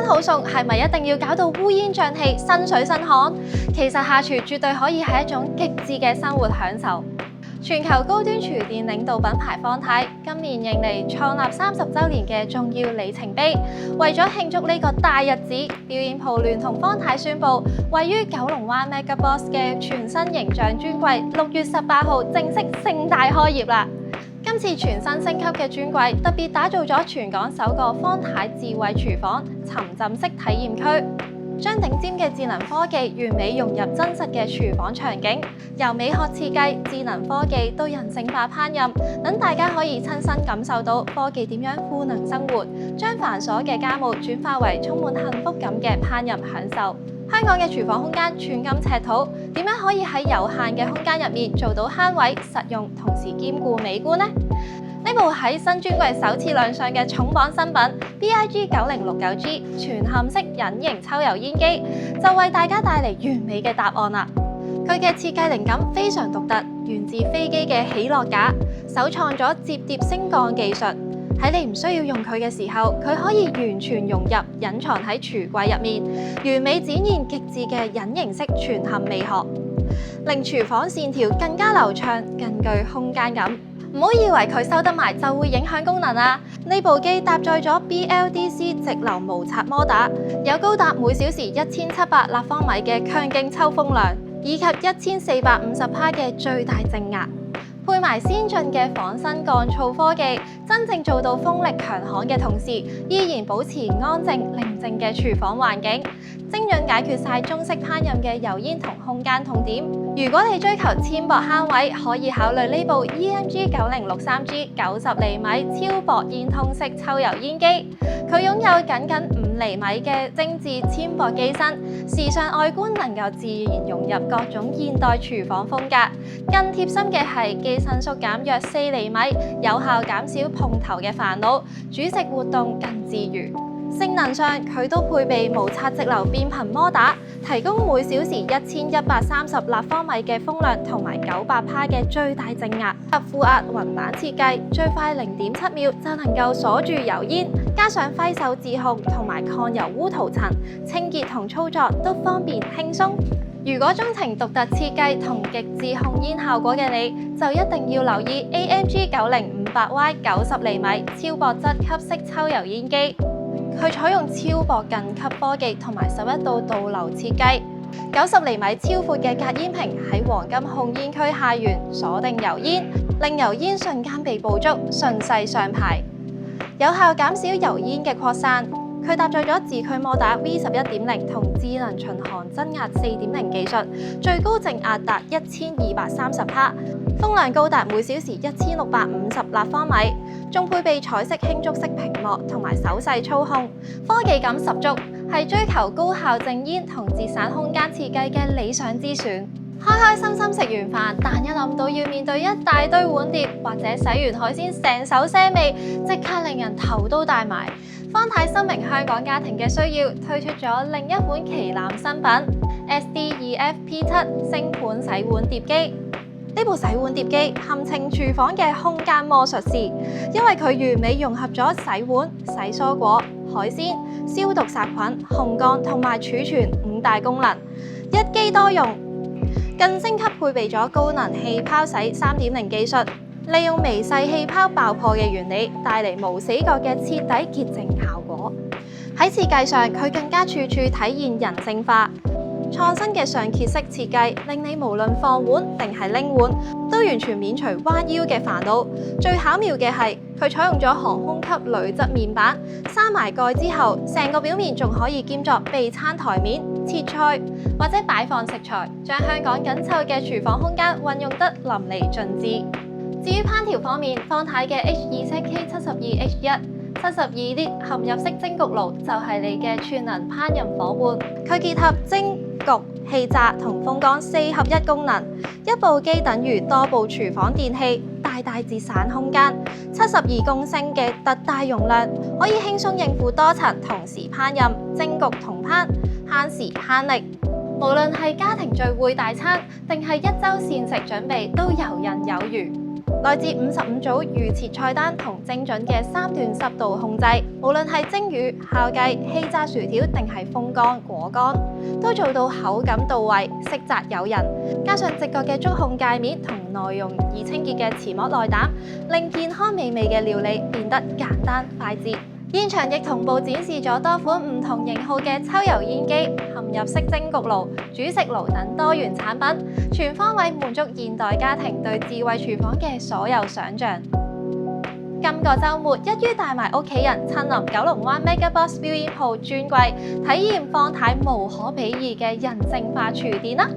好餸係咪一定要搞到烏煙瘴氣、身水身汗？其實下廚絕對可以係一種極致嘅生活享受。全球高端廚電領導品牌方太今年迎嚟創立30週年嘅重要里程碑，為咗慶祝呢個大日子，表演鋪聯同方太宣布，位於九龍灣 MegaBox 嘅全新形象專櫃6月18號正式盛大開業啦！今次全新升級嘅專櫃特別打造咗全港首個方太智慧廚房沉浸式體驗區，將頂尖嘅智能科技完美融入真實嘅廚房場景，由美學設計、智能科技到人性化烹飪，等大家可以親身感受到科技點樣賦能生活，將繁瑣嘅家務轉化為充滿幸福感嘅烹飪享受。香港嘅廚房空間寸金尺土，點樣可以喺有限嘅空間入面做到慳位、實用，同時兼顧美觀呢？呢部喺新專櫃首次亮相嘅重磅新品 BIG 9069G 全嵌式隱形抽油煙機，就為大家帶嚟完美嘅答案啦！佢嘅設計靈感非常獨特，源自飛機嘅起落架，首創咗摺疊升降技術。喺你唔需要用佢嘅時候，佢可以完全融入隱藏喺櫥櫃入面，完美展現極致嘅隱形式全嵌美學，令廚房線條更加流暢，更具空間感。唔好以為佢收得埋就會影響功能啊！呢部機搭載咗 BLDC 直流無刷摩打，有高達每小時1700立方米嘅強勁抽風量，以及1450帕嘅最大正壓。配埋先進嘅仿生降噪科技，真正做到風力強悍嘅同時，依然保持安靜寧靜嘅廚房環境，精準解決晒中式烹飪嘅油煙同空間痛點。如果你追求纖薄慳位，可以考慮呢部 EMG 9063G 90厘米超薄煙通式抽油煙機。佢擁有僅5厘米嘅精緻纖薄機身，時尚外觀能夠自然融入各種現代廚房風格。更貼心嘅係機身縮減約4厘米，有效減少碰頭嘅煩惱，煮食活動更自如。性能上，佢都配備無刷直流變頻摩打，提供每小時1130立方米嘅風量同埋900帕嘅最大正壓。負壓雲板設計，最快0.7秒就能夠鎖住油煙，加上揮手自控同埋抗油污塗層，清潔同操作都方便輕鬆。如果鍾情獨特設計同極致控煙效果嘅你，就一定要留意 AMG 9058Y 90厘米超薄質吸式抽油煙機。佢採用超薄近級科技同埋11度倒流設計，90厘米超闊嘅隔煙屏喺黃金控煙區下緣鎖定油煙，令油煙瞬間被捕捉，順勢上排，有效減少油煙嘅擴散。佢搭載咗自驅摩打 V11.0 同智能巡航增壓4.0技術，最高正壓達1230帕，風量高達每小時1650立方米，仲配備彩色輕觸式屏幕同埋手勢操控，科技感十足，係追求高效靜煙同節省空間設計嘅理想之選。開開心心食完飯，但一諗到要面對一大堆碗碟，或者洗完海鮮成手腥味，即刻令人頭都大埋。方太深明香港家庭嘅需要，推出咗另一款旗艦新品 SD2F P7 星盤洗碗碟機。呢部洗碗碟機堪稱廚房嘅空間魔術師，因為佢完美融合咗洗碗、洗蔬果、海鮮、消毒殺菌、烘乾同埋儲存5大功能，一機多用。更升級配備咗高能氣泡洗 3.0 技術，利用微細氣泡爆破嘅原理，帶嚟無死角嘅徹底潔淨效果。喺設計上，佢更加處處體現人性化。創新嘅上揭式設計，令你無論放碗定係拎碗，都完全免除彎腰嘅煩惱。最巧妙嘅係，佢採用咗航空級鋁質面板，閂埋蓋之後，成個表面仲可以兼作備餐台面、切菜或者擺放食材，將香港緊湊嘅廚房空間運用得淋漓盡致。至於烹調方面，方太嘅 H27K72H1 72列含入式蒸焗爐就係你嘅全能烹飪夥伴。佢結合蒸、焗、氣炸同風乾4合1功能，一部機等於多部廚房電器，大大節省空間。72公升嘅特大容量，可以輕鬆應付多層同時烹飪、蒸焗同烹，慳時慳力。無論係家庭聚會大餐，定係一週膳食準備，都游刃有餘。來自55組預設菜單同精準嘅3段濕度控制，無論係蒸魚、烤雞、氣炸薯條定係風乾果乾，都做到口感到位、色澤誘人。加上直覺嘅觸控界面同耐用易清潔嘅瓷膜內膽，令健康美味嘅料理變得簡單快捷。現場亦同步展示咗多款唔同型號嘅抽油煙機、嵌入式蒸焗爐、煮食爐等多元產品，全方位滿足現代家庭對智慧廚房嘅所有想像。今個週末一於帶埋屋企人親臨九龍灣 MegaBox Built-in Pro 專櫃，體驗方太無可比擬嘅人性化廚電啦！